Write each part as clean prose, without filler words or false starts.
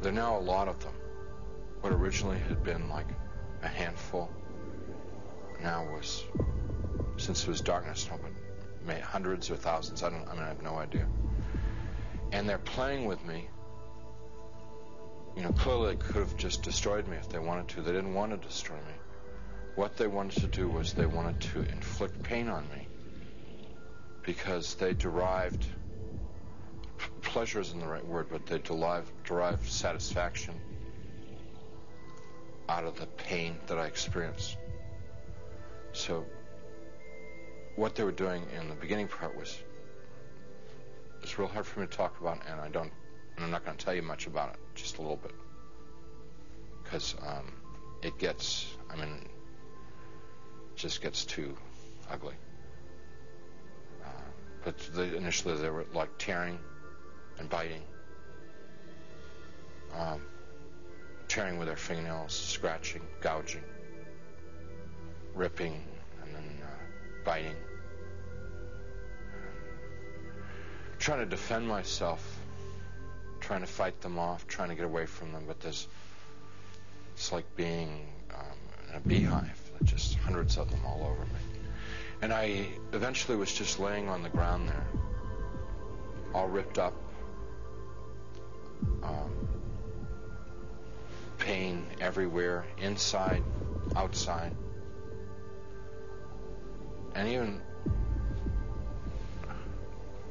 There are now a lot of them. What originally had been like a handful now was, since it was darkness, hundreds or thousands. I have no idea. And they're playing with me. You know, clearly they could have just destroyed me if they wanted to. They didn't want to destroy me. What they wanted to do was they wanted to inflict pain on me, because they derived, pleasure isn't the right word, but they derived satisfaction out of the pain that I experienced. So what they were doing in the beginning part was, it's real hard for me to talk about, and I'm not going to tell you much about it, just a little bit, because it just gets too ugly. But initially they were like tearing and biting, tearing with their fingernails, scratching, gouging, ripping, and then biting. Trying to defend myself, trying to fight them off, trying to get away from them, but it's like being in a beehive, just hundreds of them all over me. And I eventually was just laying on the ground there, all ripped up, pain everywhere, inside, outside, and even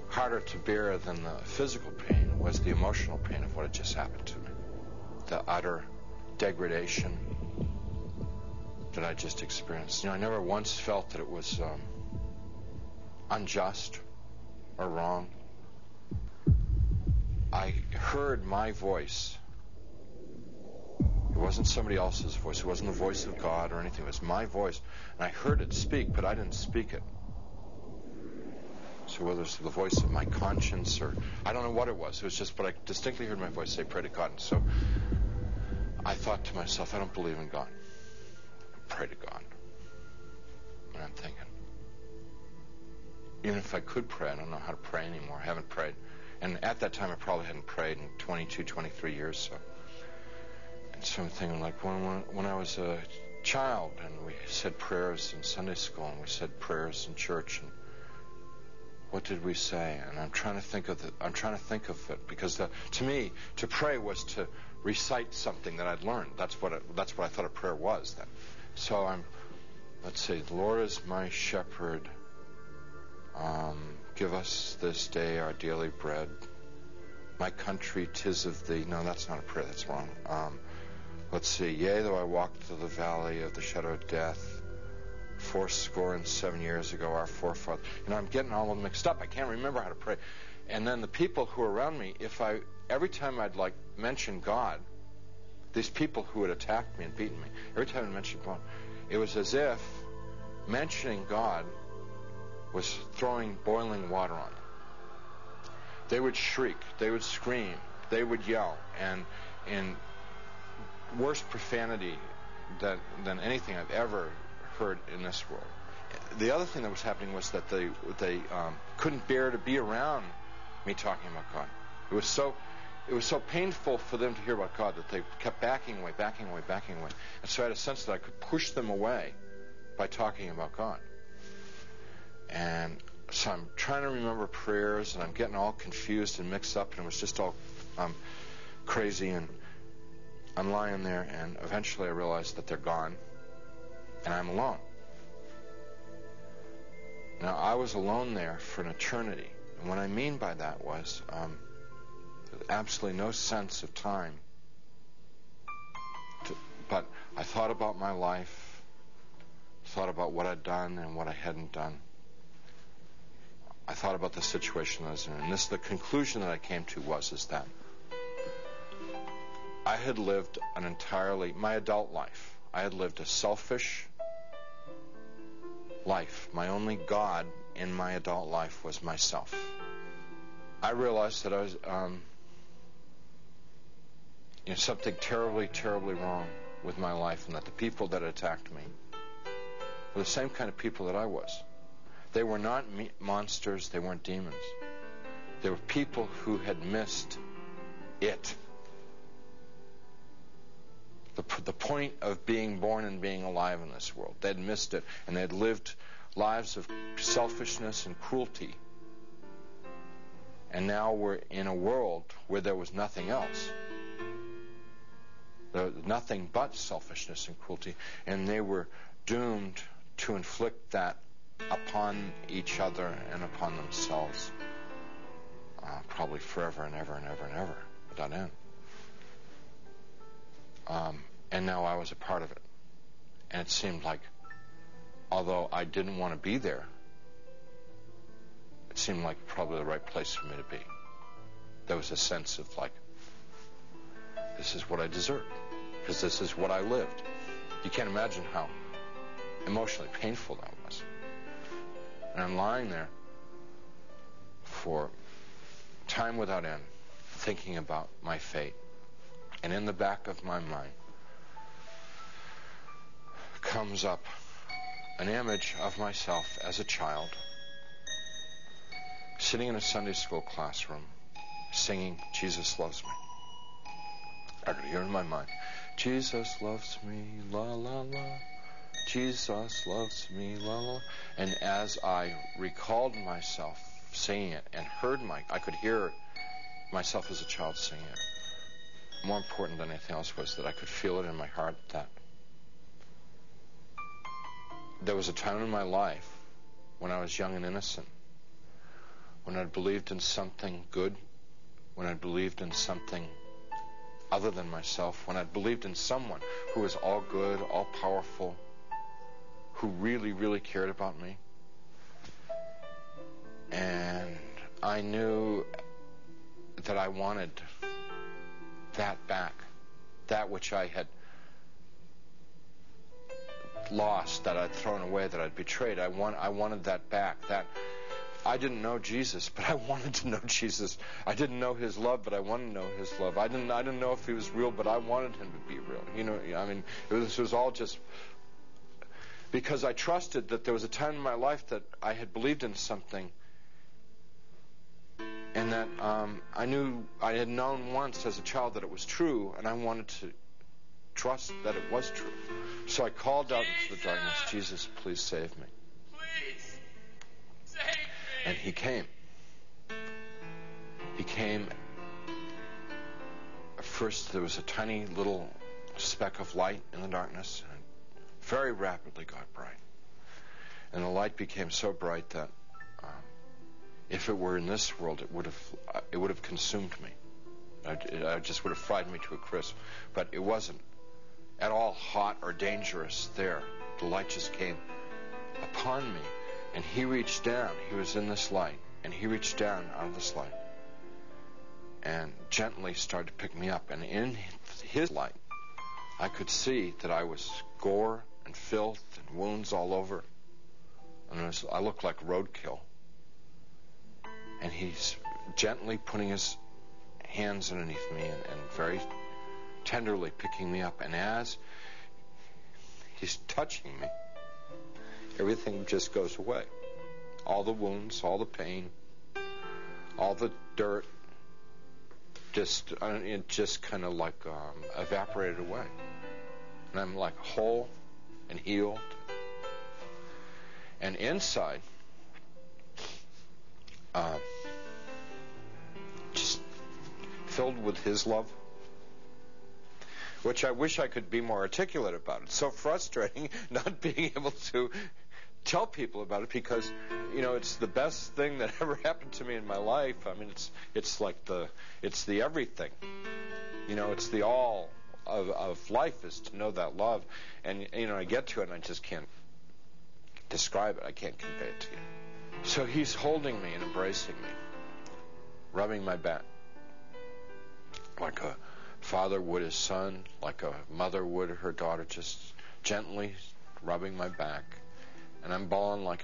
harder to bear than the physical pain was the emotional pain of what had just happened to me. The utter degradation that I just experienced. You know, I never once felt that it was unjust or wrong. I heard my voice. It wasn't somebody else's voice. It wasn't the voice of God or anything. It was my voice. And I heard it speak, but I didn't speak it. So whether it's the voice of my conscience or I don't know what it was. It was just, but I distinctly heard my voice say, pray to God. And so I thought to myself, I don't believe in God. Pray to God. And I'm thinking, even if I could pray, I don't know how to pray anymore. I haven't prayed. And at that time, I probably hadn't prayed in 22, 23 years. So I'm thinking, like, when I was a child, and we said prayers in Sunday school, and we said prayers in church, and what did we say? And I'm trying to think of it, because to me, to pray was to recite something that I'd learned. That's what I thought a prayer was then. So let's say, the Lord is my shepherd. Give us this day our daily bread. My country, 'tis of thee. No, that's not a prayer. That's wrong. Let's see. Yea, though I walk through the valley of the shadow of death, 77 years ago, our forefathers. You know, I'm getting all of them mixed up. I can't remember how to pray. And then the people who are around me, every time I'd like mention God, these people who had attacked me and beaten me, every time I mentioned God, it was as if mentioning God was throwing boiling water on them. They would shriek, they would scream, they would yell, and in worse profanity than anything I've ever heard in this world. The other thing that was happening was that they couldn't bear to be around me talking about God. It was so painful for them to hear about God that they kept backing away. And so I had a sense that I could push them away by talking about God. And so I'm trying to remember prayers, and I'm getting all confused and mixed up, and it was just all crazy, and I'm lying there, and eventually I realized that they're gone, and I'm alone. Now, I was alone there for an eternity, and what I mean by that was absolutely no sense of time. But I thought about my life, thought about what I'd done and what I hadn't done. I thought about the situation I was in, and the conclusion that I came to is that I had lived my adult life, I had lived a selfish life. My only God in my adult life was myself. I realized that I was something terribly, terribly wrong with my life, and that the people that attacked me were the same kind of people that I was. They were not monsters, they weren't demons. They were people who had missed it. the point of being born and being alive in this world. They'd missed it, and they'd lived lives of selfishness and cruelty. And now we're in a world where there was nothing else. There was nothing but selfishness and cruelty, and they were doomed to inflict that upon each other and upon themselves, probably forever and ever and ever and ever, without end. And now I was a part of it. And it seemed like, although I didn't want to be there, it seemed like probably the right place for me to be. There was a sense of like, this is what I deserve, because this is what I lived. You can't imagine how emotionally painful that was. And I'm lying there for time without end, thinking about my fate. And in the back of my mind comes up an image of myself as a child, sitting in a Sunday school classroom, singing, "Jesus Loves Me." I could hear in my mind, "Jesus loves me, la la la. Jesus loves me, la la." And as I recalled myself singing it and I could hear myself as a child singing it. More important than anything else was that I could feel it in my heart that there was a time in my life when I was young and innocent, when I believed in something good, when I believed in something other than myself, when I believed in someone who was all good, all powerful, who really, really cared about me. And I knew that I wanted that back, that which I had lost, that I'd thrown away, that I'd betrayed. I wanted that back. That I didn't know Jesus, but I wanted to know Jesus. I didn't know his love, but I wanted to know his love. I didn't know if he was real, but I wanted him to be real. You know, I mean, this was all just because I trusted that there was a time in my life that I had believed in something, and that I knew I had known once as a child that it was true, and I wanted to trust that it was true. So I called out into the darkness, "Jesus, please save me." Please save me. And he came. He came. First, there was a tiny little speck of light in the darkness, and very rapidly got bright. And the light became so bright that if it were in this world, it would have consumed me. It just would have fried me to a crisp. But it wasn't at all hot or dangerous there. The light just came upon me, and he reached down. He was in this light, and he reached down out of this light and gently started to pick me up. And in his light, I could see that I was gore and filth and wounds all over. And I looked like roadkill. And he's gently putting his hands underneath me and very tenderly picking me up. And as he's touching me, everything just goes away. All the wounds, all the pain, all the dirt, it just kind of like evaporated away. And I'm like whole and healed. And inside, just filled with his love, which I wish I could be more articulate about. It's so frustrating not being able to tell people about it, because it's the best thing that ever happened to me in my life. I mean, it's like it's the everything. It's the all of life is to know that love. And I get to it and I just can't describe it. I can't convey it to you. So he's holding me and embracing me, rubbing my back like a father would his son, like a mother would her daughter, just gently rubbing my back. And I'm bawling like